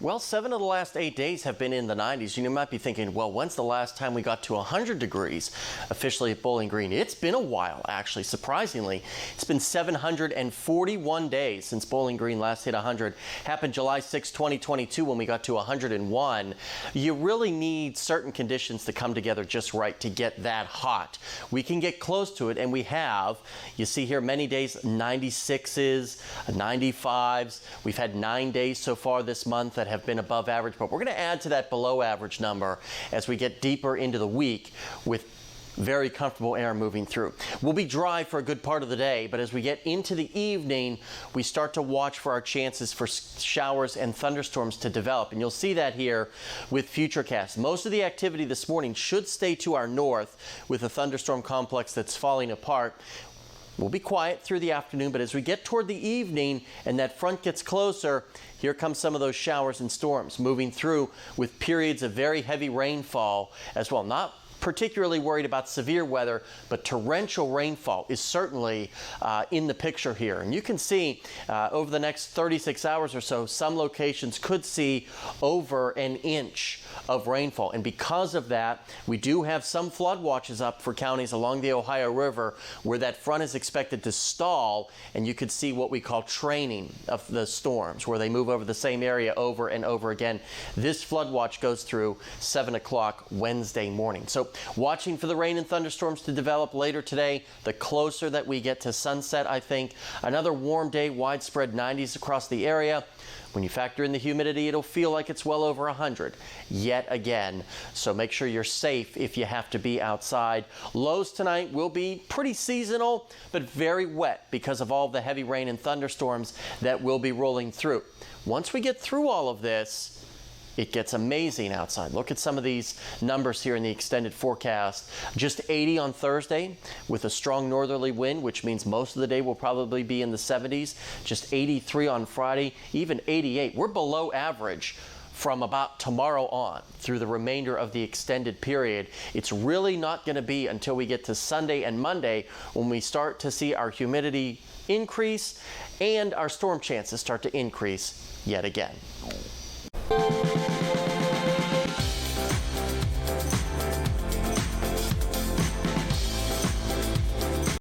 Well, 7 of the last 8 days have been in the 90s. You might be thinking, well, when's the last time we got to 100 degrees officially at Bowling Green? It's been a while, actually, surprisingly. It's been 741 days since Bowling Green last hit 100. Happened July 6, 2022 when we got to 101. You really need certain conditions to come together just right to get that hot. We can get close to it, and we have. You see here many days, 96s, 95s. We've had 9 days so far this month that have been above average, but we're going to add to that below average number as we get deeper into the week with very comfortable air moving through. We'll be dry for a good part of the day, but as we get into the evening, we start to watch for our chances for showers and thunderstorms to develop. And you'll see that here with Futurecast. Most of the activity this morning should stay to our north with a thunderstorm complex that's falling apart. We'll be quiet through the afternoon, but as we get toward the evening and that front gets closer, here come some of those showers and storms moving through with periods of very heavy rainfall as well. Not particularly worried about severe weather, but torrential rainfall is certainly in the picture here. And you can see over the next 36 hours or so, some locations could see over an inch of rainfall. And because of that, we do have some flood watches up for counties along the Ohio River where that front is expected to stall, and you could see what we call training of the storms, where they move over the same area over and over again. This flood watch goes through 7 o'clock Wednesday morning. So watching for the rain and thunderstorms to develop later today. The closer that we get to sunset, I think. Another warm day, widespread 90s across the area. When you factor in the humidity, it'll feel like it's well over 100 yet again. So make sure you're safe if you have to be outside. Lows tonight will be pretty seasonal, but very wet because of all the heavy rain and thunderstorms that will be rolling through. Once we get through all of this, it gets amazing outside. Look at some of these numbers here in the extended forecast. Just 80 on Thursday with a strong northerly wind, which means most of the day will probably be in the 70s. Just 83 on Friday, even 88. We're below average from about tomorrow on through the remainder of the extended period. It's really not going to be until we get to Sunday and Monday when we start to see our humidity increase and our storm chances start to increase yet again.